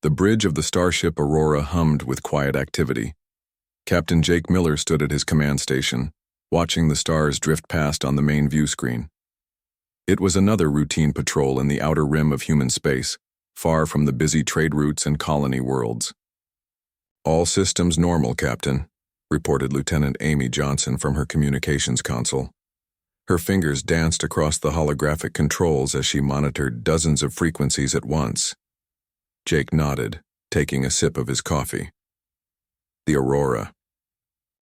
The bridge of the starship Aurora hummed with quiet activity. Captain Jake Miller stood at his command station, watching the stars drift past on the main view screen. It was another routine patrol in the outer rim of human space, far from the busy trade routes and colony worlds. "All systems normal, Captain," reported Lieutenant Amy Johnson from her communications console. Her fingers danced across the holographic controls as she monitored dozens of frequencies at once. Jake nodded, taking a sip of his coffee. The Aurora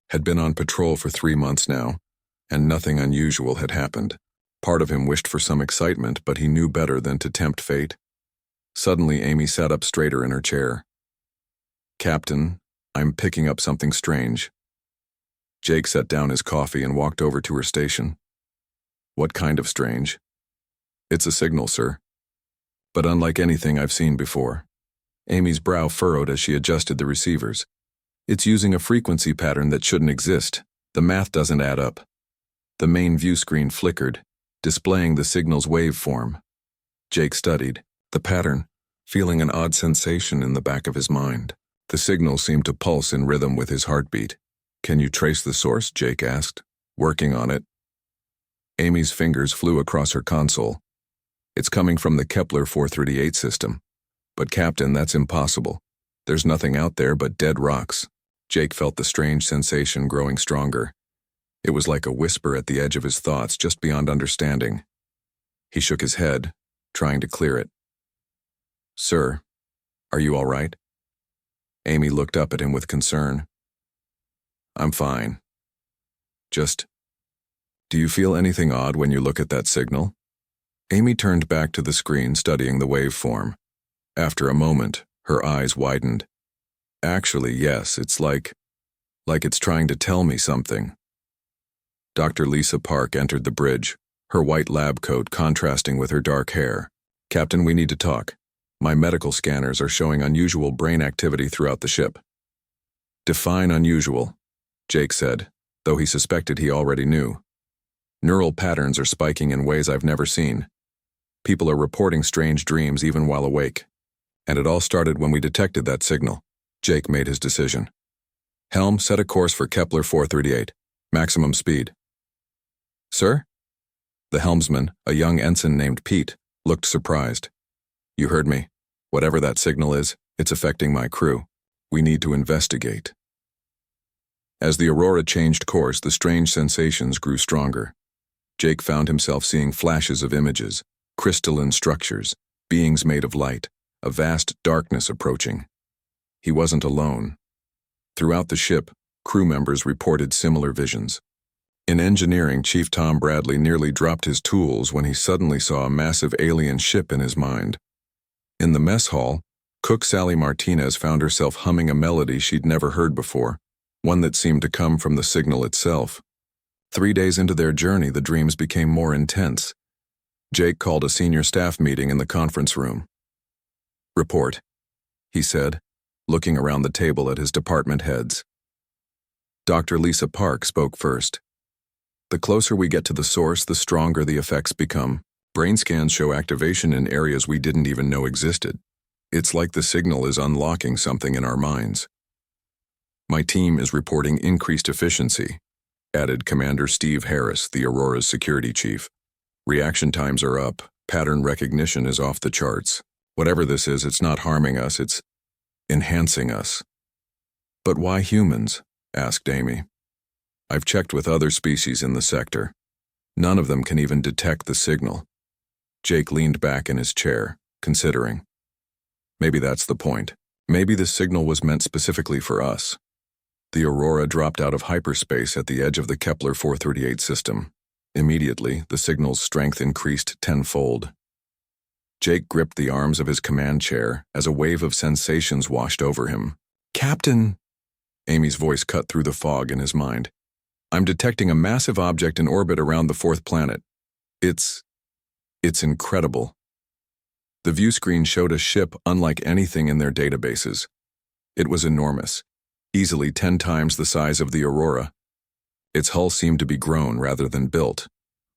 had been on patrol for 3 months now, and nothing unusual had happened. Part of him wished for some excitement, but he knew better than to tempt fate. Suddenly, Amy sat up straighter in her chair. "Captain, I'm picking up something strange." Jake set down his coffee and walked over to her station. "What kind of strange?" "It's a signal, sir. But unlike anything I've seen before." Amy's brow furrowed as she adjusted the receivers. "It's using a frequency pattern that shouldn't exist. The math doesn't add up." The main view screen flickered, displaying the signal's waveform. Jake studied the pattern, feeling an odd sensation in the back of his mind. The signal seemed to pulse in rhythm with his heartbeat. "Can you trace the source?" Jake asked. "Working on it." Amy's fingers flew across her console. "It's coming from the Kepler 438 system. But Captain, that's impossible. There's nothing out there but dead rocks." Jake felt the strange sensation growing stronger. It was like a whisper at the edge of his thoughts, just beyond understanding. He shook his head, trying to clear it. "Sir, are you all right?" Amy looked up at him with concern. "I'm fine. Just, do you feel anything odd when you look at that signal?" Amy turned back to the screen, studying the waveform. After a moment, her eyes widened. "Actually, yes, it's like it's trying to tell me something." Dr. Lisa Park entered the bridge, her white lab coat contrasting with her dark hair. "Captain, we need to talk. My medical scanners are showing unusual brain activity throughout the ship." "Define unusual," Jake said, though he suspected he already knew. "Neural patterns are spiking in ways I've never seen. People are reporting strange dreams even while awake. And it all started when we detected that signal." Jake made his decision. "Helm, set a course for Kepler 438. Maximum speed." "Sir?" The helmsman, a young ensign named Pete, looked surprised. "You heard me. Whatever that signal is, it's affecting my crew. We need to investigate." As the Aurora changed course, the strange sensations grew stronger. Jake found himself seeing flashes of images, crystalline structures, beings made of light, a vast darkness approaching. He wasn't alone. Throughout the ship, crew members reported similar visions. In engineering, Chief Tom Bradley nearly dropped his tools when he suddenly saw a massive alien ship in his mind. In the mess hall, cook Sally Martinez found herself humming a melody she'd never heard before, one that seemed to come from the signal itself. 3 days into their journey, the dreams became more intense. Jake called a senior staff meeting in the conference room. "Report," he said, looking around the table at his department heads. Dr. Lisa Park spoke first. "The closer we get to the source, the stronger the effects become. Brain scans show activation in areas we didn't even know existed. It's like the signal is unlocking something in our minds." "My team is reporting increased efficiency," added Commander Steve Harris, the Aurora's security chief. "Reaction times are up. Pattern recognition is off the charts. Whatever this is, it's not harming us, it's enhancing us." "But why humans?" asked Amy. "I've checked with other species in the sector. None of them can even detect the signal." Jake leaned back in his chair, considering. Maybe that's the point. Maybe the signal was meant specifically for us. The Aurora dropped out of hyperspace at the edge of the Kepler 438 system. Immediately, the signal's strength increased tenfold. Jake gripped the arms of his command chair as a wave of sensations washed over him. "Captain!" Amy's voice cut through the fog in his mind. "I'm detecting a massive object in orbit around the 4th planet. It's incredible." The view screen showed a ship unlike anything in their databases. It was enormous, easily 10 times the size of the Aurora. Its hull seemed to be grown rather than built,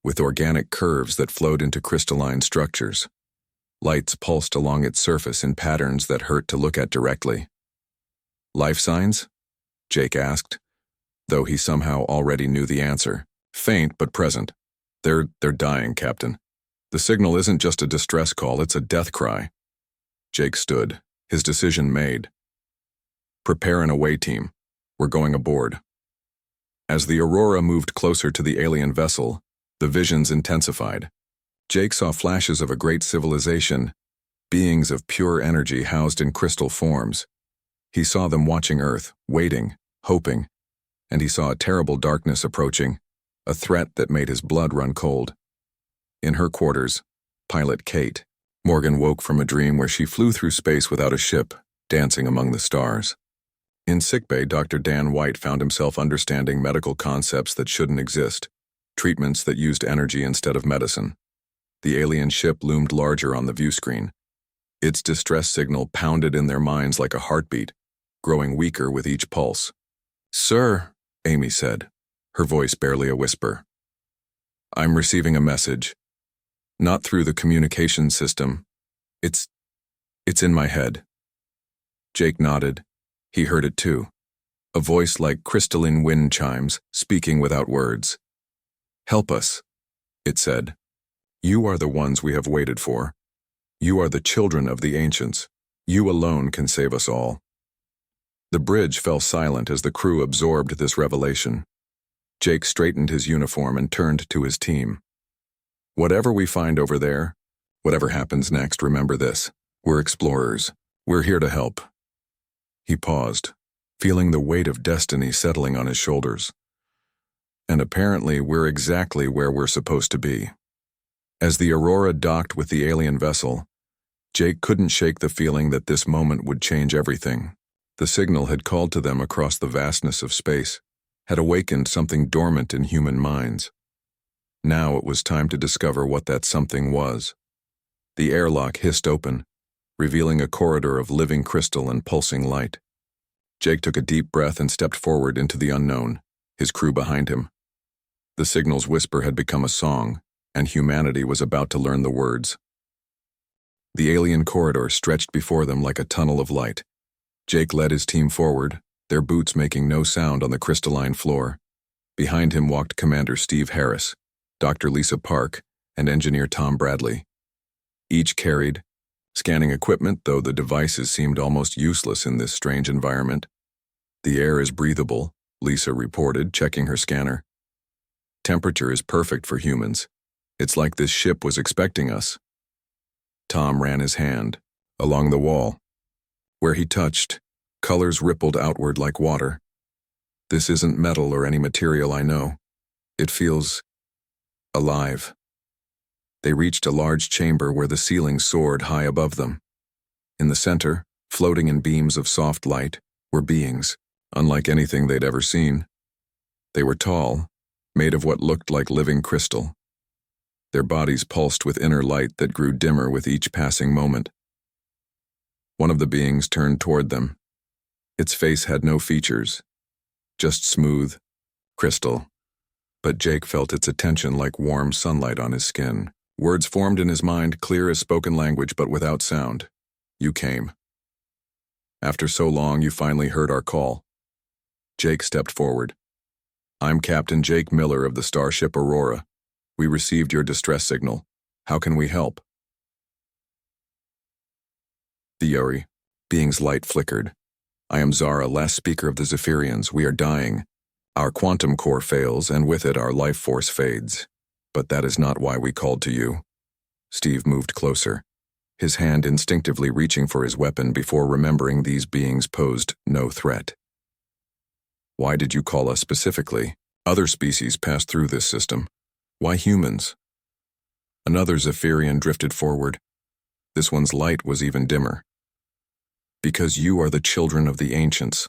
with organic curves that flowed into crystalline structures. Lights pulsed along its surface in patterns that hurt to look at directly. Life signs? Jake asked, though he somehow already knew the answer. Faint but present. They're dying, Captain. The signal isn't just a distress call, it's a death cry. Jake stood, his decision made. Prepare an away team. We're going aboard. As the Aurora moved closer to the alien vessel, the visions intensified. Jake saw flashes of a great civilization, beings of pure energy housed in crystal forms. He saw them watching Earth, waiting, hoping, and he saw a terrible darkness approaching, a threat that made his blood run cold. In her quarters, pilot Kate, Morgan woke from a dream where she flew through space without a ship, dancing among the stars. In sickbay, Dr. Dan White found himself understanding medical concepts that shouldn't exist, treatments that used energy instead of medicine. The alien ship loomed larger on the view screen. Its distress signal pounded in their minds like a heartbeat, growing weaker with each pulse. "Sir," Amy said, her voice barely a whisper. "I'm receiving a message. Not through the communication system. It's in my head." Jake nodded. He heard it too. A voice like crystalline wind chimes, speaking without words. "Help us," it said. "You are the ones we have waited for. You are the children of the ancients. You alone can save us all." The bridge fell silent as the crew absorbed this revelation. Jake straightened his uniform and turned to his team. "Whatever we find over there, whatever happens next, remember this. We're explorers. We're here to help." He paused, feeling the weight of destiny settling on his shoulders. And apparently we're exactly where we're supposed to be. As the Aurora docked with the alien vessel, Jake couldn't shake the feeling that this moment would change everything. The signal had called to them across the vastness of space, had awakened something dormant in human minds. Now it was time to discover what that something was. The airlock hissed open, revealing a corridor of living crystal and pulsing light. Jake took a deep breath and stepped forward into the unknown, his crew behind him. The signal's whisper had become a song, and humanity was about to learn the words. The alien corridor stretched before them like a tunnel of light. Jake led his team forward, their boots making no sound on the crystalline floor. Behind him walked Commander Steve Harris, Dr. Lisa Park, and Engineer Tom Bradley. Each carried scanning equipment, though the devices seemed almost useless in this strange environment. "The air is breathable," Lisa reported, checking her scanner. "Temperature is perfect for humans. It's like this ship was expecting us." Tom ran his hand along the wall. Where he touched, colors rippled outward like water. "This isn't metal or any material I know. It feels alive." They reached a large chamber where the ceiling soared high above them. In the center, floating in beams of soft light, were beings, unlike anything they'd ever seen. They were tall, made of what looked like living crystal. Their bodies pulsed with inner light that grew dimmer with each passing moment. One of the beings turned toward them. Its face had no features, just smooth crystal. But Jake felt its attention like warm sunlight on his skin. Words formed in his mind, clear as spoken language but without sound. "You came. After so long, you finally heard our call." Jake stepped forward. "I'm Captain Jake Miller of the starship Aurora. We received your distress signal. How can we help?" The being's light flickered. "I am Zara, last speaker of the Zephyrians. We are dying. Our quantum core fails, and with it our life force fades. But that is not why we called to you." Steve moved closer, his hand instinctively reaching for his weapon before remembering these beings posed no threat. "Why did you call us specifically? Other species passed through this system. Why humans?" Another Zephyrian drifted forward. This one's light was even dimmer. "Because you are the children of the ancients,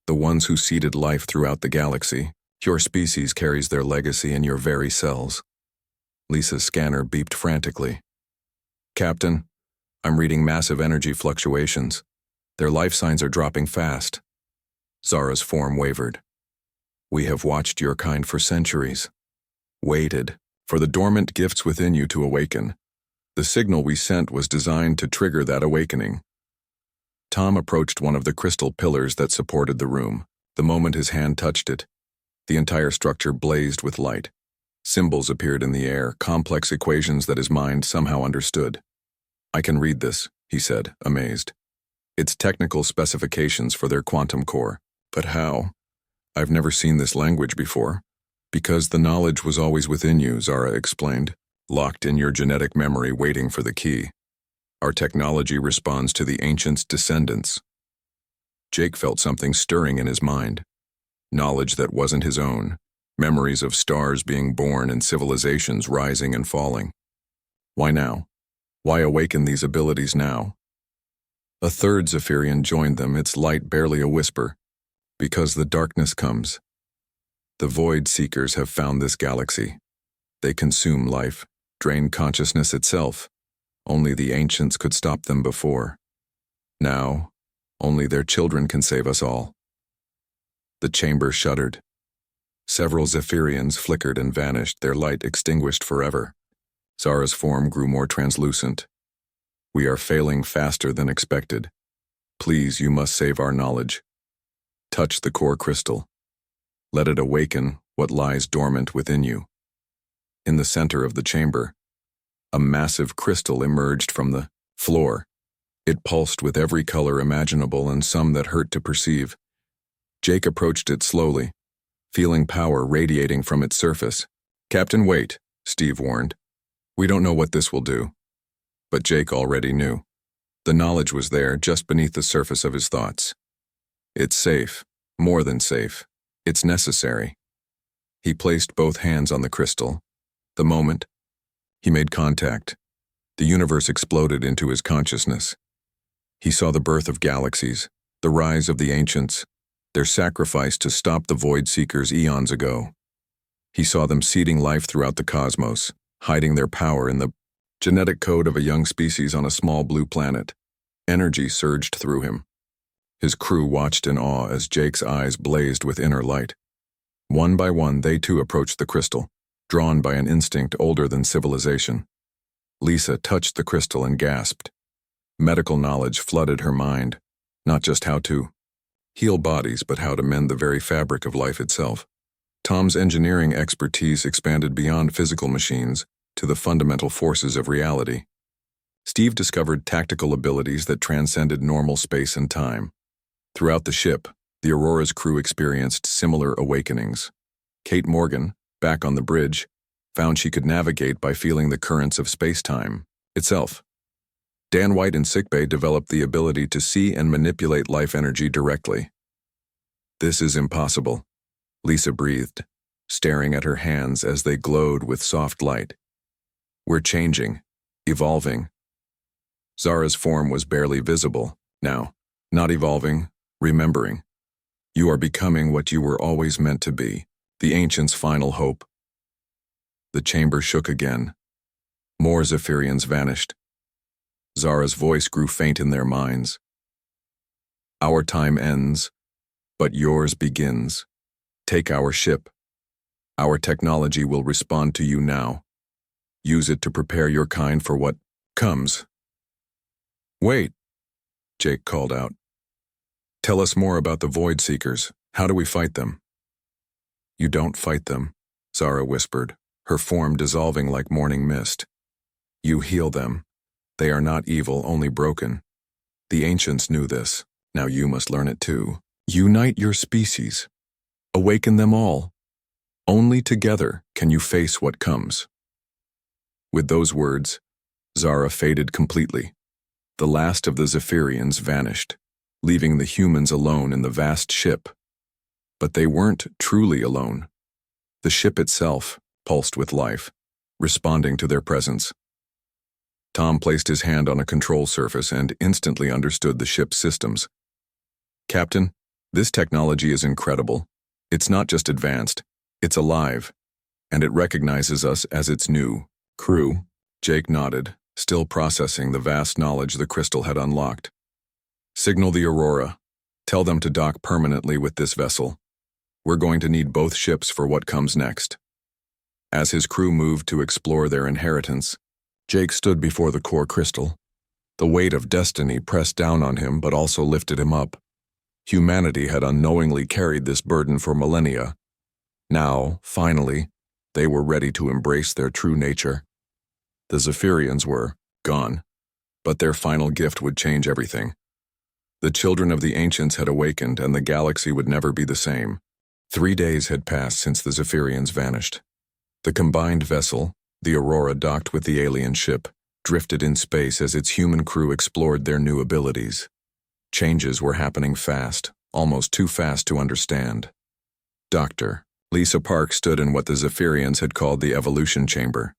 the ones who seeded life throughout the galaxy. Your species carries their legacy in your very cells." Lisa's scanner beeped frantically. "Captain, I'm reading massive energy fluctuations. Their life signs are dropping fast." Zara's form wavered. "We have watched your kind for centuries. Waited for the dormant gifts within you to awaken. The signal we sent was designed to trigger that awakening. Tom approached one of the crystal pillars that supported the room. The moment his hand touched it, the entire structure blazed with light. Symbols appeared in the air, complex equations that his mind somehow understood. "I can read this," he said, amazed. "It's technical specifications for their quantum core." "But how? I've never seen this language before." "Because the knowledge was always within you," Zara explained, "locked in your genetic memory waiting for the key. Our technology responds to the ancients' descendants." Jake felt something stirring in his mind. Knowledge that wasn't his own. Memories of stars being born and civilizations rising and falling. Why now? Why awaken these abilities now? A third Zephyrian joined them, its light barely a whisper. "Because the darkness comes. The Void Seekers have found this galaxy. They consume life, drain consciousness itself. Only the ancients could stop them before. Now, only their children can save us all." The chamber shuddered. Several Zephyrians flickered and vanished, their light extinguished forever. Zara's form grew more translucent. "We are failing faster than expected. Please, you must save our knowledge. Touch the core crystal. Let it awaken what lies dormant within you." In the center of the chamber, a massive crystal emerged from the floor. It pulsed with every color imaginable and some that hurt to perceive. Jake approached it slowly, feeling power radiating from its surface. "Captain, wait," Steve warned. "We don't know what this will do." But Jake already knew. The knowledge was there, just beneath the surface of his thoughts. "It's safe, more than safe. It's necessary." He placed both hands on the crystal. The moment he made contact, the universe exploded into his consciousness. He saw the birth of galaxies, the rise of the ancients, their sacrifice to stop the Void Seekers eons ago. He saw them seeding life throughout the cosmos, hiding their power in the genetic code of a young species on a small blue planet. Energy surged through him. His crew watched in awe as Jake's eyes blazed with inner light. One by one, they too approached the crystal, drawn by an instinct older than civilization. Lisa touched the crystal and gasped. Medical knowledge flooded her mind, not just how to heal bodies, but how to mend the very fabric of life itself. Tom's engineering expertise expanded beyond physical machines to the fundamental forces of reality. Steve discovered tactical abilities that transcended normal space and time. Throughout the ship, the Aurora's crew experienced similar awakenings. Kate Morgan, back on the bridge, found she could navigate by feeling the currents of space-time itself. Dan White in sickbay developed the ability to see and manipulate life energy directly. "This is impossible," Lisa breathed, staring at her hands as they glowed with soft light. "We're changing, evolving." Zara's form was barely visible, now, not evolving, remembering. "You are becoming what you were always meant to be, the ancients' final hope." The chamber shook again. More Zephyrians vanished. Zara's voice grew faint in their minds. "Our time ends, but yours begins. Take our ship. Our technology will respond to you now. Use it to prepare your kind for what comes." "Wait," Jake called out. "Tell us more about the Void Seekers. How do we fight them?" "You don't fight them," Zara whispered, her form dissolving like morning mist. "You heal them. They are not evil, only broken. The ancients knew this. Now you must learn it too. Unite your species. Awaken them all. Only together can you face what comes." With those words, Zara faded completely. The last of the Zephyrians vanished, leaving the humans alone in the vast ship. But they weren't truly alone. The ship itself pulsed with life, responding to their presence. Tom placed his hand on a control surface and instantly understood the ship's systems. "Captain, this technology is incredible. It's not just advanced, it's alive, and it recognizes us as its new crew." Jake nodded, still processing the vast knowledge the crystal had unlocked. "Signal the Aurora. Tell them to dock permanently with this vessel. We're going to need both ships for what comes next." As his crew moved to explore their inheritance, Jake stood before the core crystal. The weight of destiny pressed down on him but also lifted him up. Humanity had unknowingly carried this burden for millennia. Now, finally, they were ready to embrace their true nature. The Zephyrians were gone, but their final gift would change everything. The children of the ancients had awakened, and the galaxy would never be the same. 3 days had passed since the Zephyrians vanished. The combined vessel, the Aurora, docked with the alien ship, drifted in space as its human crew explored their new abilities. Changes were happening fast, almost too fast to understand. Dr. Lisa Park stood in what the Zephyrians had called the evolution chamber.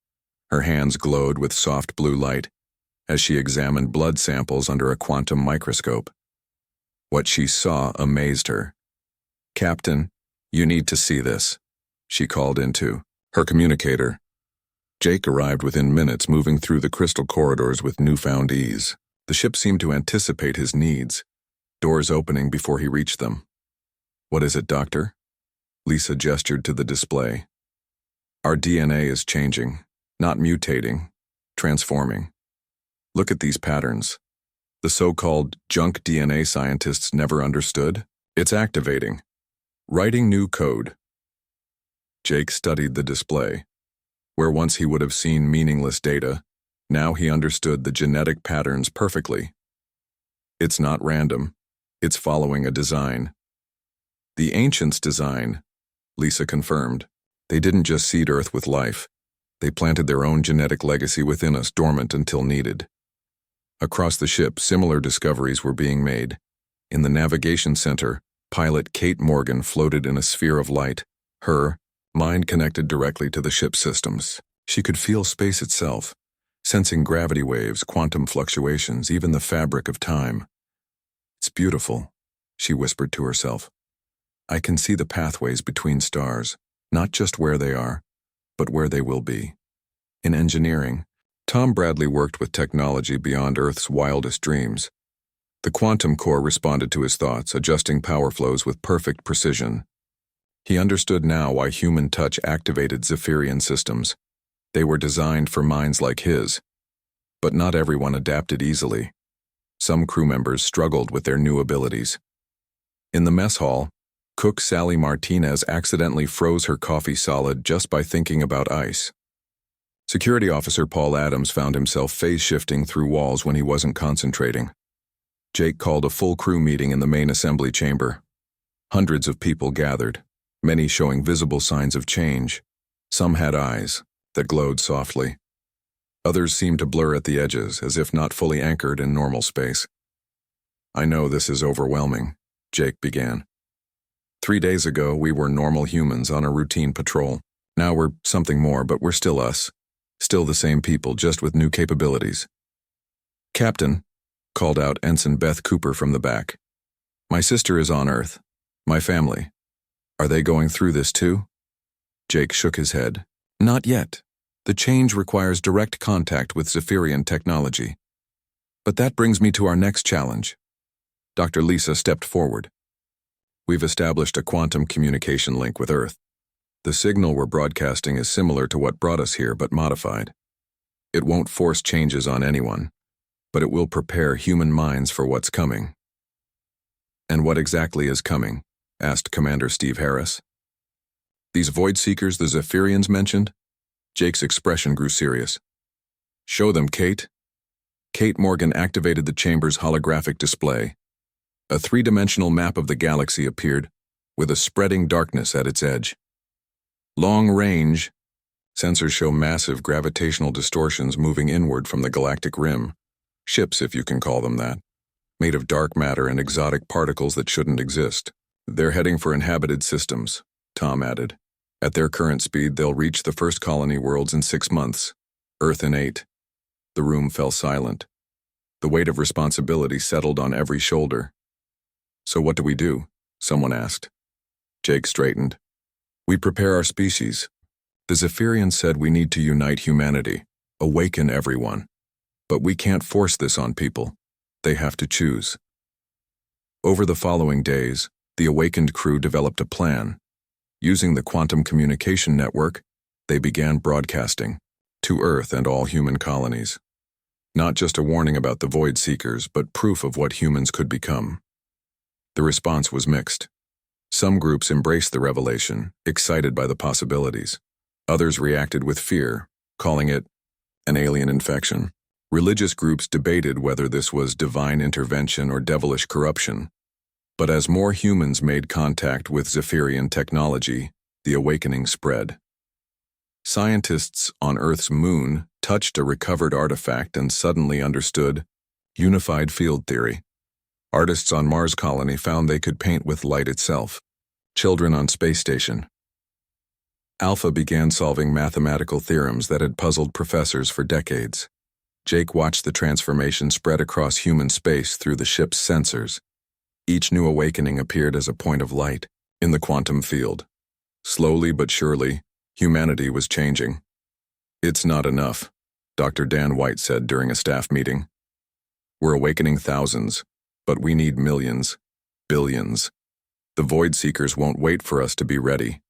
Her hands glowed with soft blue light as she examined blood samples under a quantum microscope. What she saw amazed her. "Captain, you need to see this," she called into her communicator. Jake arrived within minutes, moving through the crystal corridors with newfound ease. The ship seemed to anticipate his needs, doors opening before he reached them. "What is it, Doctor?" Lisa gestured to the display. "Our DNA is changing, not mutating, transforming. Look at these patterns. The so-called junk DNA scientists never understood. It's activating. Writing new code." Jake studied the display. Where once he would have seen meaningless data, now he understood the genetic patterns perfectly. It's not random. It's following a design. "The ancients' design," Lisa confirmed. "They didn't just seed Earth with life. They planted their own genetic legacy within us, dormant until needed." Across the ship, similar discoveries were being made. In the navigation center, pilot Kate Morgan floated in a sphere of light, her mind connected directly to the ship's systems. She could feel space itself, sensing gravity waves, quantum fluctuations, even the fabric of time. "It's beautiful," she whispered to herself. "I can see the pathways between stars, not just where they are, but where they will be." In engineering, Tom Bradley worked with technology beyond Earth's wildest dreams. The quantum core responded to his thoughts, adjusting power flows with perfect precision. He understood now why human touch activated Zephyrian systems. They were designed for minds like his. But not everyone adapted easily. Some crew members struggled with their new abilities. In the mess hall, cook Sally Martinez accidentally froze her coffee solid just by thinking about ice. Security officer Paul Adams found himself phase-shifting through walls when he wasn't concentrating. Jake called a full crew meeting in the main assembly chamber. Hundreds of people gathered, many showing visible signs of change. Some had eyes that glowed softly. Others seemed to blur at the edges, as if not fully anchored in normal space. "I know this is overwhelming," Jake began. 3 days ago, we were normal humans on a routine patrol. Now we're something more, but we're still us. Still the same people, just with new capabilities." "Captain," called out Ensign Beth Cooper from the back. "My sister is on Earth. My family. Are they going through this too?" Jake shook his head. "Not yet. The change requires direct contact with Zephyrian technology. But that brings me to our next challenge." Dr. Lisa stepped forward. "We've established a quantum communication link with Earth. The signal we're broadcasting is similar to what brought us here, but modified. It won't force changes on anyone, but it will prepare human minds for what's coming." "And what exactly is coming?" asked Commander Steve Harris. "These void seekers the Zephyrians mentioned?" Jake's expression grew serious. "Show them, Kate." Kate Morgan activated the chamber's holographic display. A 3-dimensional map of the galaxy appeared, with a spreading darkness at its edge. "Long range." Sensors show massive gravitational distortions moving inward from the galactic rim. Ships, if you can call them that. Made of dark matter and exotic particles that shouldn't exist. "They're heading for inhabited systems," Tom added. "At their current speed, they'll reach the first colony worlds in 6 months. Earth in 8. The room fell silent. The weight of responsibility settled on every shoulder. "So what do we do?" someone asked. Jake straightened. "We prepare our species. The Zephyrians said we need to unite humanity, awaken everyone. But we can't force this on people. They have to choose." Over the following days, the awakened crew developed a plan. Using the quantum communication network, they began broadcasting to Earth and all human colonies. Not just a warning about the Void Seekers, but proof of what humans could become. The response was mixed. Some groups embraced the revelation, excited by the possibilities. Others reacted with fear, calling it an alien infection. Religious groups debated whether this was divine intervention or devilish corruption. But as more humans made contact with Zephyrian technology, the awakening spread. Scientists on Earth's moon touched a recovered artifact and suddenly understood unified field theory. Artists on Mars colony found they could paint with light itself. Children on space station. Alpha began solving mathematical theorems that had puzzled professors for decades. Jake watched the transformation spread across human space through the ship's sensors. Each new awakening appeared as a point of light in the quantum field. Slowly but surely, humanity was changing. "It's not enough," Dr. Dan White said during a staff meeting. "We're awakening thousands, but we need millions, billions. The Void Seekers won't wait for us to be ready."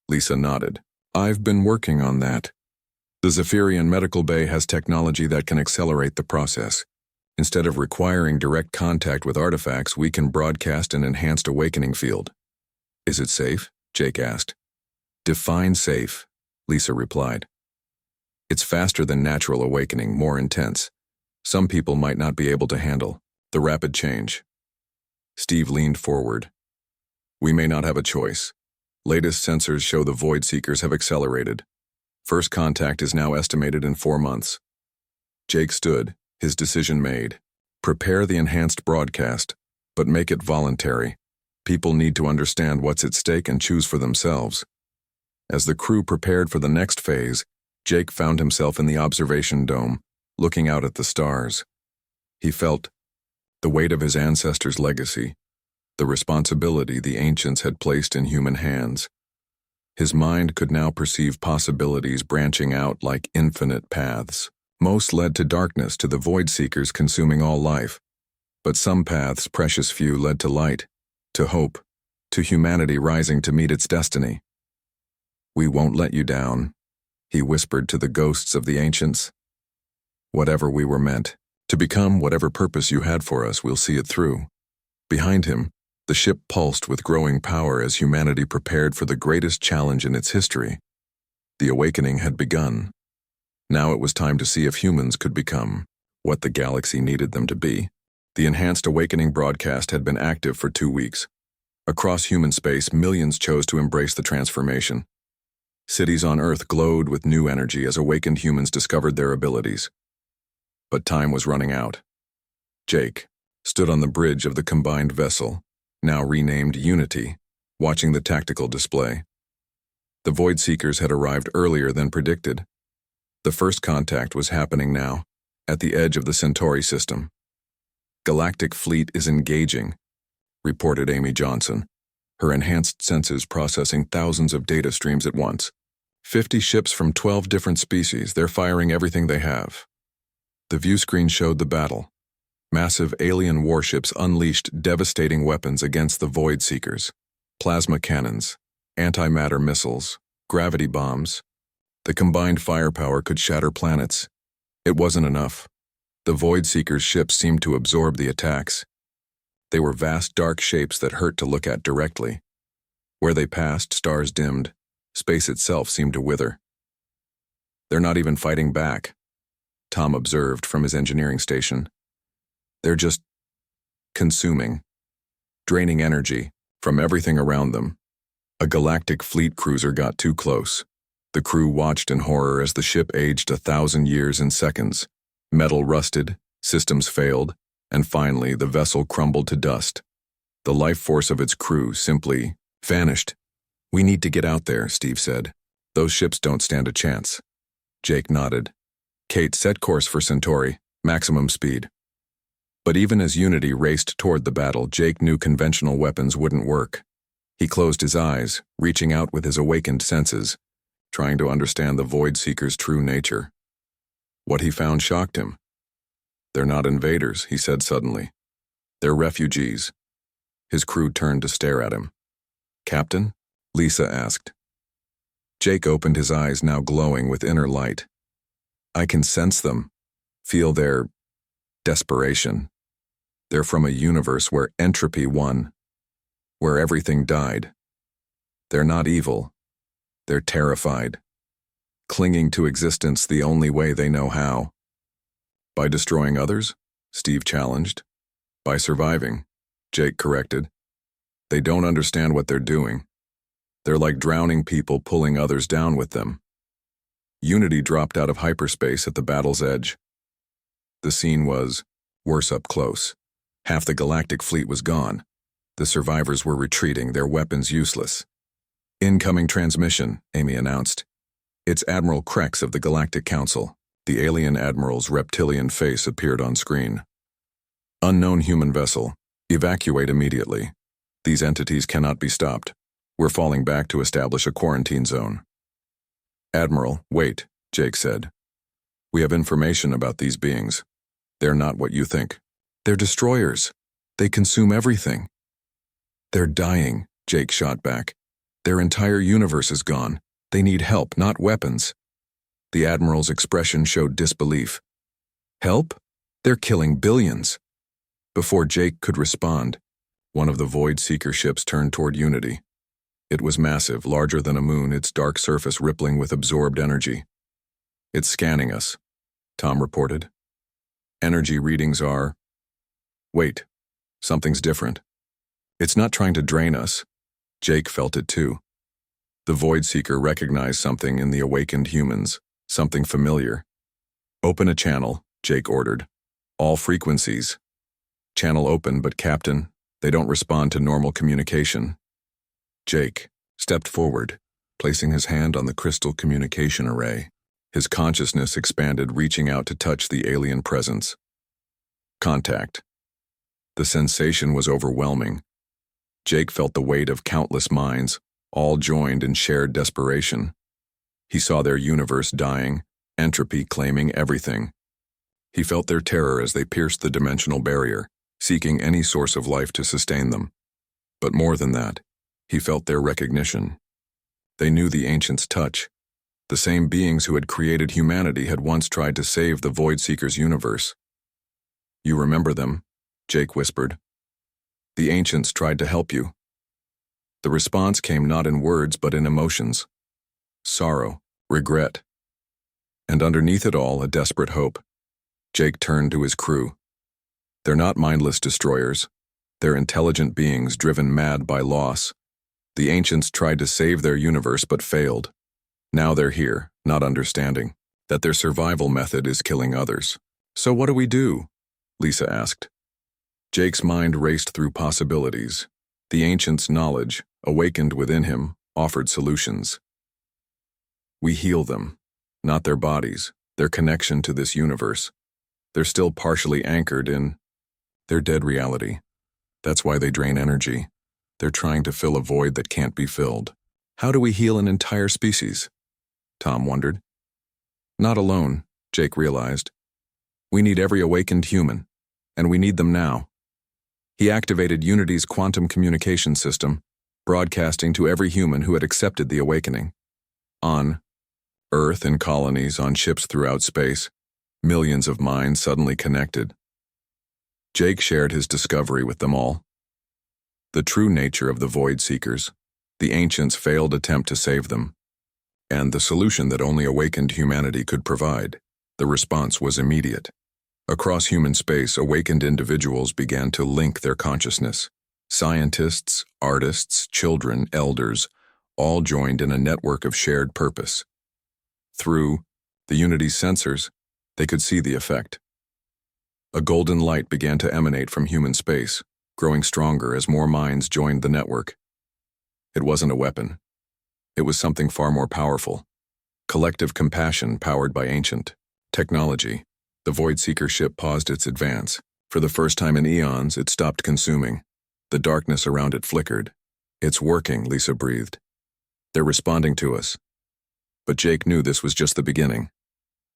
Lisa nodded. "I've been working on that. The Zephyrian Medical Bay has technology that can accelerate the process. Instead of requiring direct contact with artifacts, we can broadcast an enhanced awakening field." "Is it safe?" Jake asked. "Define safe," Lisa replied. "It's faster than natural awakening, more intense. Some people might not be able to handle the rapid change." Steve leaned forward. "We may not have a choice. Latest sensors show the Void Seekers have accelerated. First contact is now estimated in 4 months." Jake stood, his decision made. Prepare the enhanced broadcast, but make it voluntary. People need to understand what's at stake and choose for themselves. As the crew prepared for the next phase, Jake found himself in the observation dome, looking out at the stars. He felt the weight of his ancestors' legacy, the responsibility the ancients had placed in human hands. His mind could now perceive possibilities branching out like infinite paths. Most led to darkness, to the Void Seekers consuming all life. But some paths, precious few, led to light, to hope, to humanity rising to meet its destiny. "We won't let you down," he whispered to the ghosts of the ancients. "Whatever we were meant to become, whatever purpose you had for us, we'll see it through." Behind him, the ship pulsed with growing power as humanity prepared for the greatest challenge in its history. The awakening had begun. Now it was time to see if humans could become what the galaxy needed them to be. The enhanced awakening broadcast had been active for 2 weeks. Across human space, millions chose to embrace the transformation. Cities on Earth glowed with new energy as awakened humans discovered their abilities. But time was running out. Jake stood on the bridge of the combined vessel, now renamed Unity, watching the tactical display. The Void Seekers had arrived earlier than predicted. The first contact was happening now, at the edge of the Centauri system. "Galactic Fleet is engaging," reported Amy Johnson, her enhanced senses processing thousands of data streams at once. 50 ships from 12 different species, they're firing everything they have. The view screen showed the battle. Massive alien warships unleashed devastating weapons against the Void Seekers. Plasma cannons, antimatter missiles, gravity bombs. The combined firepower could shatter planets. It wasn't enough. The Void Seekers' ships seemed to absorb the attacks. They were vast dark shapes that hurt to look at directly. Where they passed, stars dimmed. Space itself seemed to wither. "They're not even fighting back," Tom observed from his engineering station. "They're just consuming, draining energy from everything around them." A galactic fleet cruiser got too close. The crew watched in horror as the ship aged 1,000 years in seconds. Metal rusted, systems failed, and finally the vessel crumbled to dust. The life force of its crew simply vanished. "We need to get out there," Steve said. "Those ships don't stand a chance." Jake nodded. "Kate, set course for Centauri, maximum speed." But even as Unity raced toward the battle, Jake knew conventional weapons wouldn't work. He closed his eyes, reaching out with his awakened senses, trying to understand the Void Seeker's true nature. What he found shocked him. "They're not invaders," he said suddenly. "They're refugees." His crew turned to stare at him. "Captain?" Lisa asked. Jake opened his eyes, now glowing with inner light. I can sense them, feel their desperation. They're from a universe where entropy won, where everything died. They're not evil. They're terrified, clinging to existence the only way they know how. By destroying others? Steve challenged. By surviving, Jake corrected. They don't understand what they're doing. They're like drowning people pulling others down with them. Unity dropped out of hyperspace at the battle's edge. The scene was worse up close. Half the galactic fleet was gone. The survivors were retreating, their weapons useless. Incoming transmission, Amy announced. It's Admiral Krex of the Galactic Council. The alien admiral's reptilian face appeared on screen. Unknown human vessel. Evacuate immediately. These entities cannot be stopped. We're falling back to establish a quarantine zone. Admiral, wait, Jake said. We have information about these beings. They're not what you think. They're destroyers. They consume everything. They're dying, Jake shot back. Their entire universe is gone. They need help, not weapons. The Admiral's expression showed disbelief. Help? They're killing billions. Before Jake could respond, one of the Void Seeker ships turned toward Unity. It was massive, larger than a moon, its dark surface rippling with absorbed energy. It's scanning us, Tom reported. Energy readings are... Wait, something's different. It's not trying to drain us. Jake felt it too. The Void Seeker recognized something in the awakened humans, something familiar. Open a channel, Jake ordered. All frequencies. Channel open, but Captain, they don't respond to normal communication. Jake stepped forward, placing his hand on the crystal communication array. His consciousness expanded, reaching out to touch the alien presence. Contact. The sensation was overwhelming. Jake felt the weight of countless minds, all joined in shared desperation. He saw their universe dying, entropy claiming everything. He felt their terror as they pierced the dimensional barrier, seeking any source of life to sustain them. But more than that, he felt their recognition. They knew the Ancients' touch. The same beings who had created humanity had once tried to save the Void Seeker's universe. You remember them, Jake whispered. The Ancients tried to help you. The response came not in words but in emotions. Sorrow, regret, and underneath it all, a desperate hope. Jake turned to his crew. They're not mindless destroyers. They're intelligent beings driven mad by loss. The Ancients tried to save their universe but failed. Now they're here, not understanding that their survival method is killing others. So what do we do? Lisa asked. Jake's mind raced through possibilities. The Ancients' knowledge, awakened within him, offered solutions. We heal them, not their bodies, their connection to this universe. They're still partially anchored in their dead reality. That's why they drain energy. They're trying to fill a void that can't be filled. How do we heal an entire species? Tom wondered. Not alone, Jake realized. We need every awakened human, and we need them now. He activated Unity's quantum communication system, broadcasting to every human who had accepted the awakening. On Earth, in colonies, on ships throughout space, millions of minds suddenly connected. Jake shared his discovery with them all. The true nature of the Void Seekers, the Ancients' failed attempt to save them, and the solution that only awakened humanity could provide. The response was immediate. Across human space, awakened individuals began to link their consciousness. Scientists, artists, children, elders, all joined in a network of shared purpose. Through the Unity's sensors, they could see the effect. A golden light began to emanate from human space, growing stronger as more minds joined the network. It wasn't a weapon. It was something far more powerful. Collective compassion powered by ancient technology. The Void Seeker ship paused its advance. For the first time in eons, it stopped consuming. The darkness around it flickered. It's working, Lisa breathed. They're responding to us. But Jake knew this was just the beginning.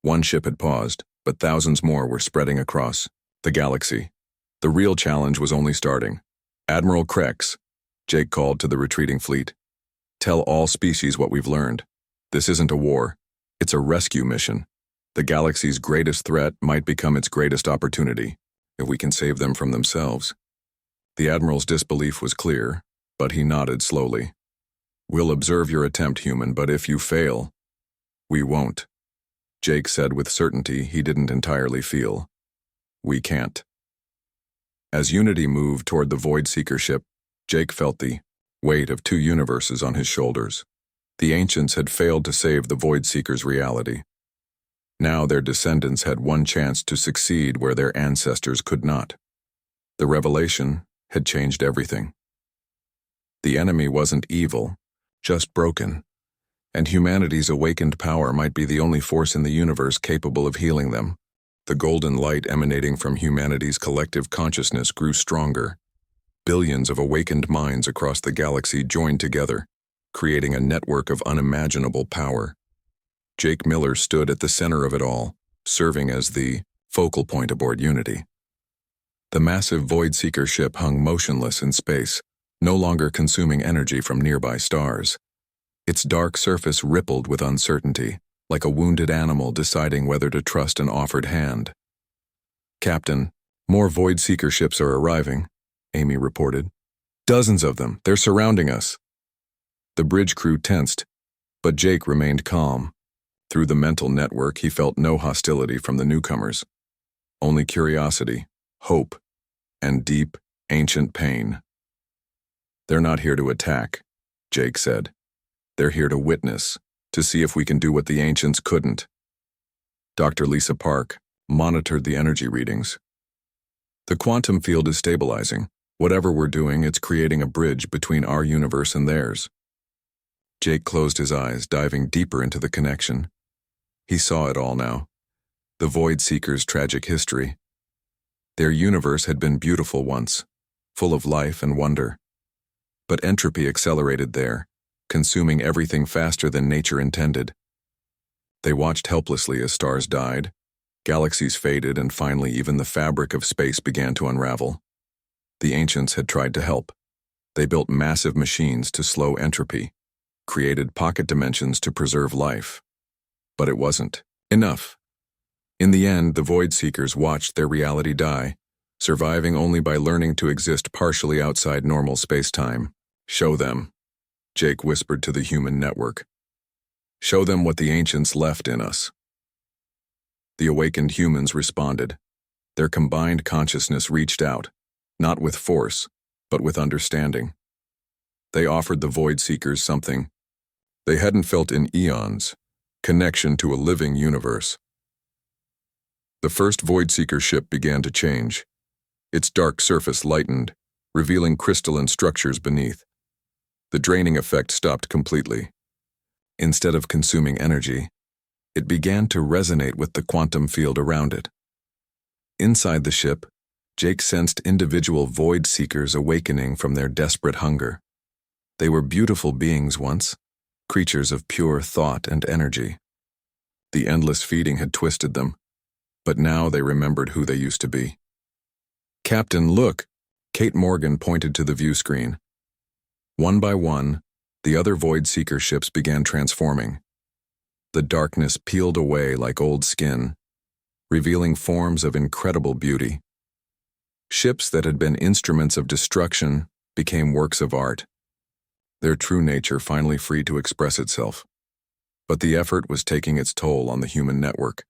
One ship had paused, but thousands more were spreading across the galaxy. The real challenge was only starting. Admiral Krex, Jake called to the retreating fleet. Tell all species what we've learned. This isn't a war. It's a rescue mission. The galaxy's greatest threat might become its greatest opportunity, if we can save them from themselves. The Admiral's disbelief was clear, but he nodded slowly. We'll observe your attempt, human, but if you fail, we won't. Jake said with certainty he didn't entirely feel. We can't. As Unity moved toward the Void Seeker ship, Jake felt the weight of two universes on his shoulders. The ancients had failed to save the Void Seeker's reality. Now their descendants had one chance to succeed where their ancestors could not. The revelation had changed everything. The enemy wasn't evil, just broken, and humanity's awakened power might be the only force in the universe capable of healing them. The golden light emanating from humanity's collective consciousness grew stronger. Billions of awakened minds across the galaxy joined together, creating a network of unimaginable power. Jake Miller stood at the center of it all, serving as the focal point aboard Unity. The massive Void Seeker ship hung motionless in space, no longer consuming energy from nearby stars. Its dark surface rippled with uncertainty, like a wounded animal deciding whether to trust an offered hand. Captain, more Void Seeker ships are arriving, Amy reported. Dozens of them, they're surrounding us. The bridge crew tensed, but Jake remained calm. Through the mental network, he felt no hostility from the newcomers. Only curiosity, hope, and deep, ancient pain. They're not here to attack, Jake said. They're here to witness, to see if we can do what the ancients couldn't. Dr. Lisa Park monitored the energy readings. The quantum field is stabilizing. Whatever we're doing, it's creating a bridge between our universe and theirs. Jake closed his eyes, diving deeper into the connection. He saw it all now. The Void Seekers' tragic history. Their universe had been beautiful once, full of life and wonder. But entropy accelerated there, consuming everything faster than nature intended. They watched helplessly as stars died, galaxies faded, and finally even the fabric of space began to unravel. The ancients had tried to help. They built massive machines to slow entropy, created pocket dimensions to preserve life. But it wasn't enough. In the end, the Void Seekers watched their reality die, surviving only by learning to exist partially outside normal space-time. Show them, Jake whispered to the human network. Show them what the ancients left in us. The awakened humans responded. Their combined consciousness reached out, not with force, but with understanding. They offered the Void Seekers something they hadn't felt in eons: connection to a living universe. The first Void Seeker ship began to change. Its dark surface lightened, revealing crystalline structures beneath. The draining effect stopped completely. Instead of consuming energy, it began to resonate with the quantum field around it. Inside the ship, Jake sensed individual Void Seekers awakening from their desperate hunger. They were beautiful beings once, creatures of pure thought and energy. The endless feeding had twisted them, but now they remembered who they used to be. Captain, look! Kate Morgan pointed to the view screen. One by one, the other Void Seeker ships began transforming. The darkness peeled away like old skin, revealing forms of incredible beauty. Ships that had been instruments of destruction became works of art, their true nature finally free to express itself. But the effort was taking its toll on the human network.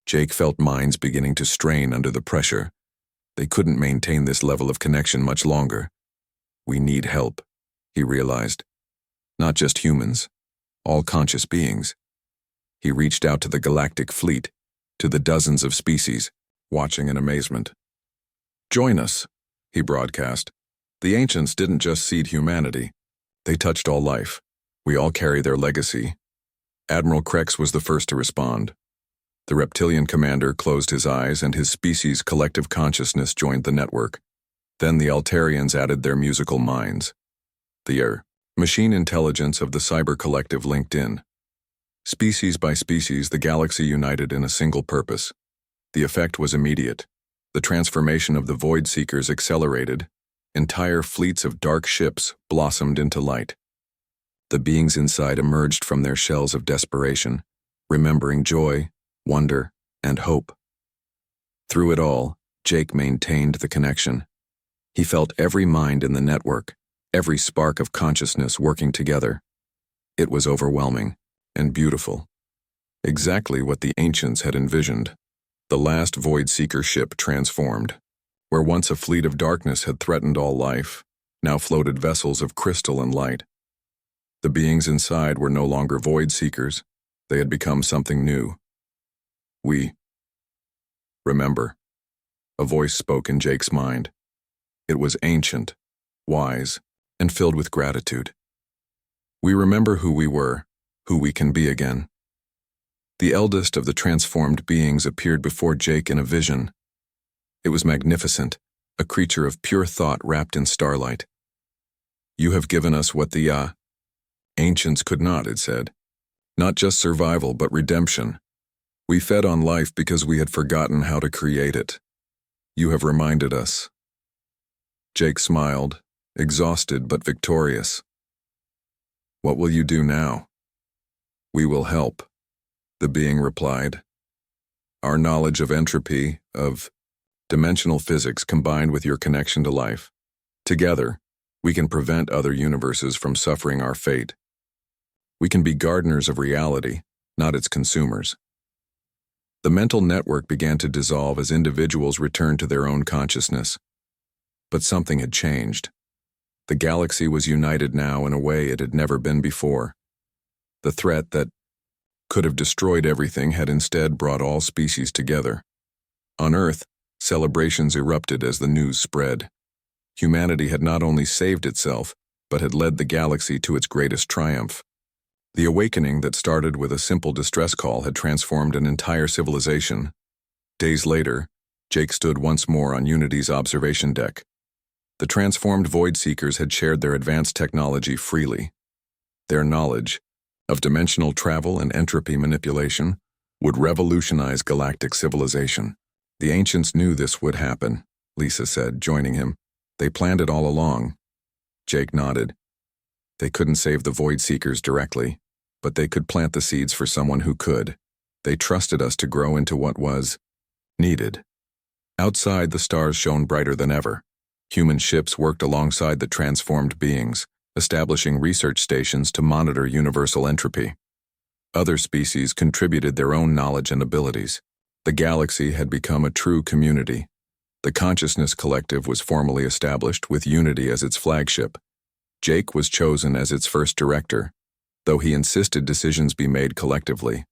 Jake felt minds beginning to strain under the pressure. They couldn't maintain this level of connection much longer. We need help, he realized. Not just humans, all conscious beings. He reached out to the galactic fleet, to the dozens of species, watching in amazement. Join us, he broadcast. The ancients didn't just seed humanity. They touched all life. We all carry their legacy. Admiral Krex was the first to respond. The reptilian commander closed his eyes and his species' collective consciousness joined the network. Then the Altarians added their musical minds. The machine intelligence of the cyber collective linked in. Species by species, the galaxy united in a single purpose. The effect was immediate. The transformation of the Void Seekers accelerated. Entire fleets of dark ships blossomed into light. The beings inside emerged from their shells of desperation, remembering joy, wonder, and hope. Through it all, Jake maintained the connection. He felt every mind in the network, every spark of consciousness working together. It was overwhelming and beautiful. Exactly what the ancients had envisioned. The last Void Seeker ship transformed. Where once a fleet of darkness had threatened all life, now floated vessels of crystal and light. The beings inside were no longer Void Seekers. They had become something new. We remember. A voice spoke in Jake's mind. It was ancient, wise, and filled with gratitude. We remember who we were, who we can be again. The eldest of the transformed beings appeared before Jake in a vision. It was magnificent, a creature of pure thought wrapped in starlight. You have given us what the ancients could not, it said. Not just survival, but redemption. We fed on life because we had forgotten how to create it. You have reminded us. Jake smiled, exhausted but victorious. What will you do now? We will help, the being replied. Our knowledge of entropy, of dimensional physics combined with your connection to life. Together, we can prevent other universes from suffering our fate. We can be gardeners of reality, not its consumers. The mental network began to dissolve as individuals returned to their own consciousness. But something had changed. The galaxy was united now in a way it had never been before. The threat that could have destroyed everything had instead brought all species together. On Earth, celebrations erupted as the news spread. Humanity had not only saved itself, but had led the galaxy to its greatest triumph. The awakening that started with a simple distress call had transformed an entire civilization. Days later, Jake stood once more on Unity's observation deck. The transformed Void Seekers had shared their advanced technology freely. Their knowledge of dimensional travel and entropy manipulation would revolutionize galactic civilization. The ancients knew this would happen, Lisa said, joining him. They planned it all along. Jake nodded. They couldn't save the Void Seekers directly, but they could plant the seeds for someone who could. They trusted us to grow into what was needed. Outside, the stars shone brighter than ever. Human ships worked alongside the transformed beings, establishing research stations to monitor universal entropy. Other species contributed their own knowledge and abilities. The galaxy had become a true community. The Consciousness Collective was formally established with Unity as its flagship. Jake was chosen as its first director, though he insisted decisions be made collectively.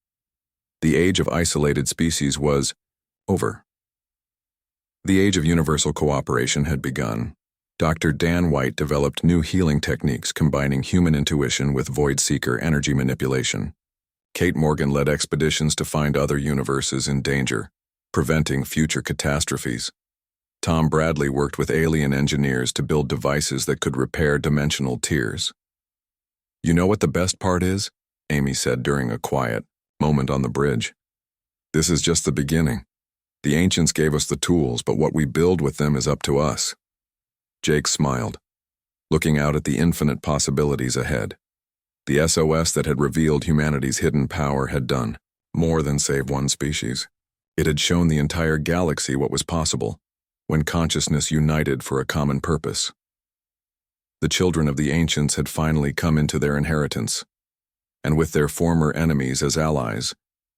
The age of isolated species was over. The age of universal cooperation had begun. Dr. Dan White developed new healing techniques combining human intuition with Void Seeker energy manipulation. Kate Morgan led expeditions to find other universes in danger, preventing future catastrophes. Tom Bradley worked with alien engineers to build devices that could repair dimensional tears. You know what the best part is? Amy said during a quiet moment on the bridge. This is just the beginning. The ancients gave us the tools, but what we build with them is up to us. Jake smiled, looking out at the infinite possibilities ahead. The SOS that had revealed humanity's hidden power had done more than save one species. It had shown the entire galaxy what was possible when consciousness united for a common purpose. The children of the ancients had finally come into their inheritance, and with their former enemies as allies,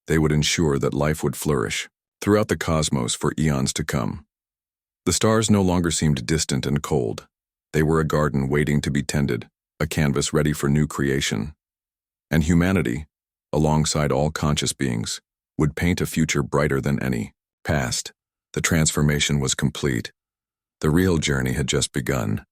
they would ensure that life would flourish throughout the cosmos for eons to come. The stars no longer seemed distant and cold. They were a garden waiting to be tended, a canvas ready for new creation. And humanity, alongside all conscious beings, would paint a future brighter than any past. The transformation was complete. The real journey had just begun.